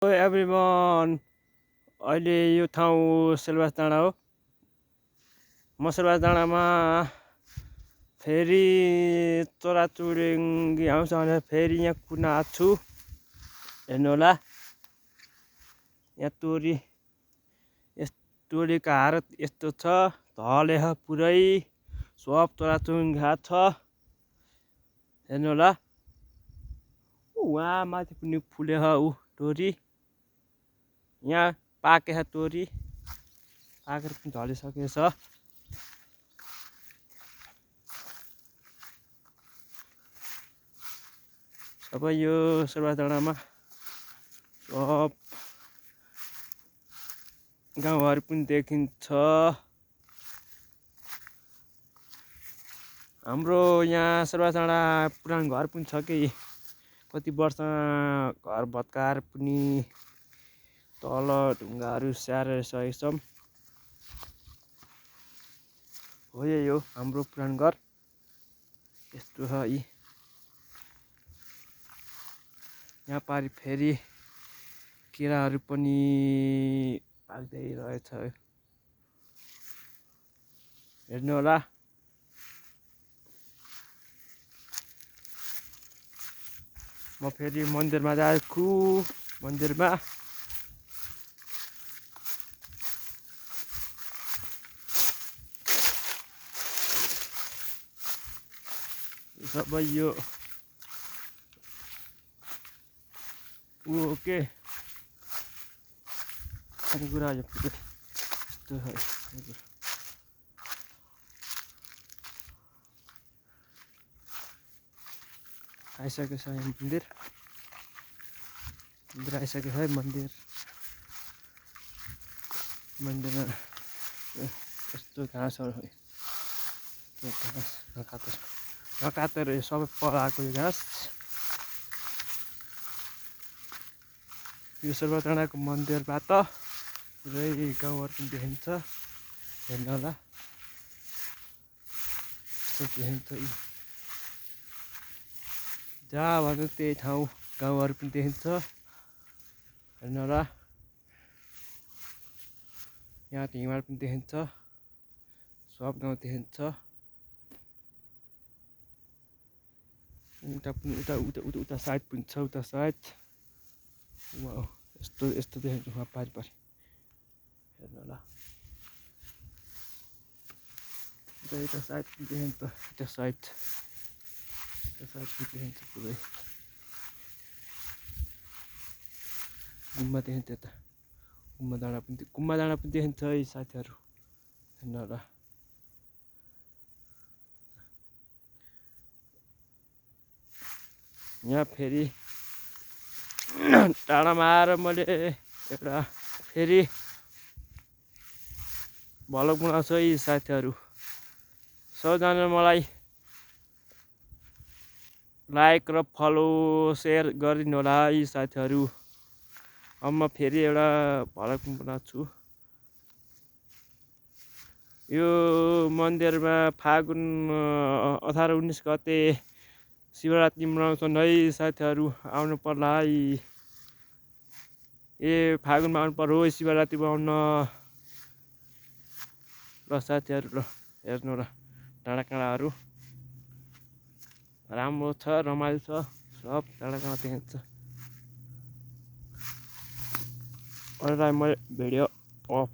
Hello everyone, अहिले यो ठाउँ सिलवास डाँडा हो। म सिलवास डाँडामा फेरि चराचुरुङ्गी आउँछ भनेर फेरि यहाँ कुद्न आएको छु। हेर्नु होला, यहाँ तोरीको हारत यस्तो छ, धलेछ पुरै, सब चराचुरुङ्गी खाएको छ। हेर्नु होला, वहाँ माथि पनि फुलेछ तोरी। यहाँ पाकेछ तोरी, पाकेर पनि ढलिसकेछ। सबै यो सिलवास डाँडामा सब गाउँहरू पनि देखिन्छ। हाम्रो यहाँ सिलवास डाँडा पुरानो घर पनि छ कि, कति वर्ष घर भत्काएर पनि तल ढुङ्गाहरू स्याहारेर सकेको छौँ। हो यो हाम्रो पुरानो घर यस्तो छ। यहाँ पारि फेरि केराहरू पनि पाक्दै रहेछ। हेर्नु होला, म फेरि मन्दिरमा जान्छु। मन्दिरमा सबै यो के खानेकुरा यस्तो छ। आइसकेको छ यहाँ मन्दिर आइसकेको छ। मन्दिरमा यस्तो घाँसहरू, नकातेर यो सबै पलाएको यो घाँस। यो सिलवास डाँडाको मन्दिरबाट पुरै गाउँहरू पनि देखिन्छ। हेर्नु होला, यस्तो देखिन्छ। जहाँ भन्यो त्यही ठाउँ गाउँहरू पनि देखिन्छ। हेर्नु होला, यहाँ हिमाल पनि देखिन्छ, सब गाउँ देखिन्छ। उता साइड पनि छ, उता साइड यस्तो देखिन्छ वहाँ पारि। हेर्नु होला, उता साइड पनि देखिन्छ, उता साइड पनि देखिन्छ पुरै। गुम्बा देखिन्छ यता, गुम्बा डाँडा पनि देखिन्छ है साथीहरू। हेर्नु होला, यहाँ फेरि टाढामा आएर मैले एउटा फेरि भ्लग बनाउँछु है साथीहरू। सबैजना मलाई लाइक र फलो सेयर गरिदिनु होला है साथीहरू। अब म फेरि एउटा भ्लग पनि बनाउँछु। यो मन्दिरमा फागुन 18-19 गते शिवरात्रि मनाउँछन् है साथीहरू, आउनु पर्ला है। फागुनमा आउनु पर्यो शिवरात्रि मनाउन। ल साथीहरू, ल हेर्नु होला, डाँडाकाँडाहरू राम्रो छ, रमाइलो छ, सब डाँडाकाँडा देखिन्छ। अहिले मैले भिडियो अफ